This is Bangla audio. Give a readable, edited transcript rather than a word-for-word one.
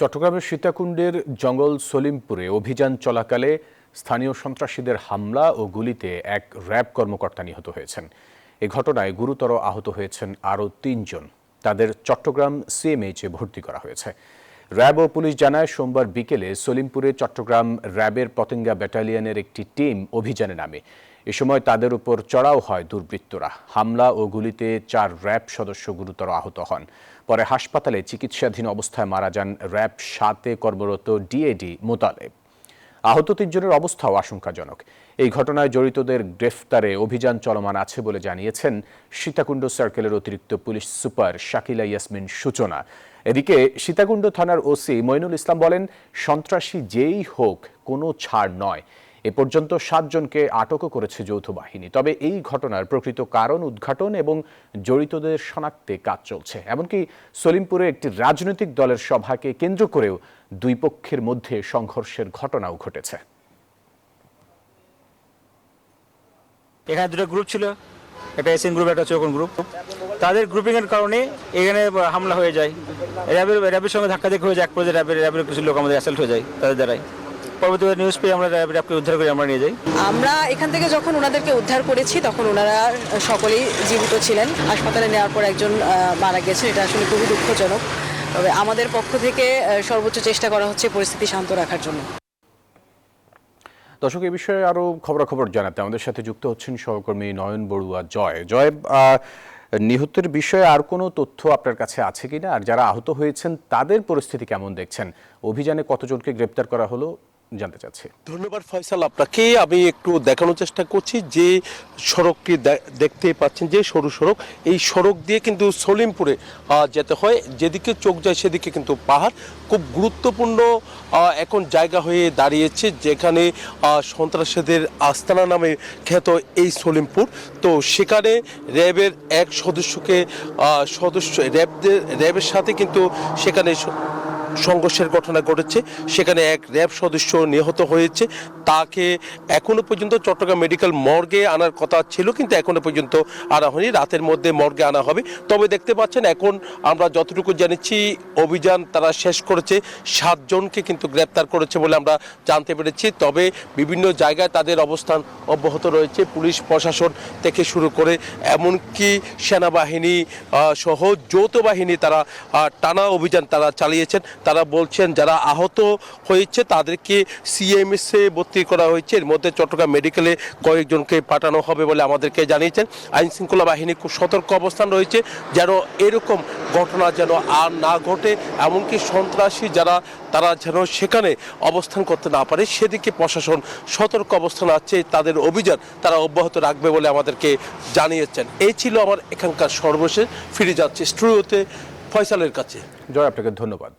চট্টগ্রামের সীতাকুণ্ডের জঙ্গল সলিমপুরে অভিযান চলাকালে স্থানীয় সন্ত্রাসীদের হামলা ও গুলিতে এক র্যাব কর্মকর্তা নিহত হয়েছেন। এ ঘটনায় গুরুতর আহত হয়েছেন আরও ৩ জন। তাদের চট্টগ্রাম সিএমএইচে ভর্তি করা হয়েছে। র্যাব ও পুলিশ জানায়, সোমবার বিকেলে সলিমপুরে চট্টগ্রাম র্যাবের পতেঙ্গা ব্যাটালিয়নের একটি টিম অভিযানে নামে। এ সময় তাদের উপর চড়াও হয় দুর্বৃত্তরা। হামলা ও গুলিতে ৪ র্যাব সদস্য গুরুতর আহত হন। পরে হাসপাতালে চিকিৎসাধীন অবস্থায় মারা যান র্যাব ৭-এ কর্মরত ডিএডি মোতালেব। আহত ৩ জনের অবস্থাও আশঙ্কাজনক। এই ঘটনায় জড়িতদের গ্রেফতারে অভিযান চলমান আছে বলে জানিয়েছেন সীতাকুণ্ড সার্কেলের অতিরিক্ত পুলিশ সুপার শাকিলা ইয়াসমিন সূচনা। এদিকে সীতাকুণ্ড থানার ওসি মইনুল ইসলাম বলেন, সন্ত্রাসী যেই হোক কোনো ছাড় নয়। এ পর্যন্ত ৭ জনকে আটকও করেছে যৌথ বাহিনী। তবে এই ঘটনার প্রকৃত কারণ উদ্ঘাটন এবং জড়িতদের শনাক্তে কাজ চলছে। এমনকি সলিমপুরে একটি রাজনৈতিক দলের সভাকে কেন্দ্র করেও দুই পক্ষের মধ্যে সংঘর্ষের ঘটনাও ঘটেছে। এখানে দুটো গ্রুপ ছিল, একটা এসএন গ্রুপ, একটা চৌকন গ্রুপ। তাদের গ্রুপিং এর কারণে এখানে হামলা হয়ে যায়। র্যাবের সঙ্গে ধাক্কাধাক্কি হয়ে যায়। এক পর্যায়ে র্যাবের কিছু লোক আমাদের অ্যাসাল্ট হয়ে যায় তাদের দ্বারাই। পরবর্তীতে নিউজ পেয়ে আমরা র্যাবকে উদ্ধার করে আমরা নিয়ে যাই। আমরা এখান থেকে যখন ওনাদেরকে উদ্ধার করেছি তখন ওনারা সকলেই জীবিত ছিলেন। হাসপাতালে নেওয়ার পর একজন মারা গেছেন। এটা আসলে খুবই দুঃখজনক। তবে আমাদের পক্ষ থেকে সর্বোচ্চ চেষ্টা করা হচ্ছে পরিস্থিতি শান্ত রাখার জন্য। দর্শক, এই বিষয়ে আরও খবরাখবর জানাতে আমাদের সাথে যুক্ত হচ্ছেন সহকর্মী নয়ন বড়ুয়া জয়। নিহতের বিষয়ে আর কোনো তথ্য আপনার কাছে আছে কিনা, আর যারা আহত হয়েছেন তাদের পরিস্থিতি কেমন দেখছেন? অভিযানে কতজনকে গ্রেপ্তার করা হলো জানতে চাচ্ছি। ধন্যবাদ ফয়সাল আপনাকে। আমি একটু দেখানোর চেষ্টা করছি যে সড়কটি দেখতে পাচ্ছেন, যে সরু সড়ক, এই সড়ক দিয়ে কিন্তু সলিমপুরে যেতে হয়। যেদিকে চোখ যায় সেদিকে কিন্তু পাহাড়। খুব গুরুত্বপূর্ণ এখন জায়গা হয়ে দাঁড়িয়েছে, যেখানে সন্ত্রাসীদের আস্তানা নামে খ্যাত এই সলিমপুর। তো সেখানে র্যাবের এক র্যাবের সাথে কিন্তু সেখানে সংঘর্ষের ঘটনা ঘটেছে। সেখানে এক র্যাব সদস্য নিহত হয়েছে। তাকে এখনো পর্যন্ত চট্টগ্রাম মেডিকেল মর্গে আনার কথা ছিল, কিন্তু এখনো পর্যন্ত আনা হয়নি। রাতের মধ্যে মর্গে আনা হবে। তবে দেখতে পাচ্ছেন, এখন আমরা যতটুকু জানিছি অভিযান তারা শেষ করেছে। ৭ জনকে কিন্তু গ্রেপ্তার করেছে বলে আমরা জানতে পেরেছি। তবে বিভিন্ন জায়গায় তাদের অবস্থান অব্যাহত রয়েছে। পুলিশ প্রশাসন থেকে শুরু করে এমনকি সেনাবাহিনী সহ যৌথ বাহিনী তারা টানা অভিযান তারা চালিয়েছেন। তারা বলছেন যারা আহত হয়েছে তাদেরকে সিএমএসে ভর্তি করা হয়েছে। এর মধ্যে চট্টগ্রাম মেডিকেলে কয়েকজনকে পাঠানো হবে বলে আমাদেরকে জানিয়েছেন। আইন শৃঙ্খলা বাহিনী খুব সতর্ক অবস্থান রয়েছে যেন এরকম ঘটনা যেন আর না ঘটে। এমনকি সন্ত্রাসী যারা তারা যেন সেখানে অবস্থান করতে না পারে, সেদিকে প্রশাসন সতর্ক অবস্থান আছে। তাদের অভিযান তারা অব্যাহত রাখবে বলে আমাদেরকে জানিয়েছেন। এই ছিল আমার এখানকার সর্বশেষ। ফিরে যাচ্ছে স্টুডিওতে ফয়সালের কাছে। জয়, আপনাকে ধন্যবাদ।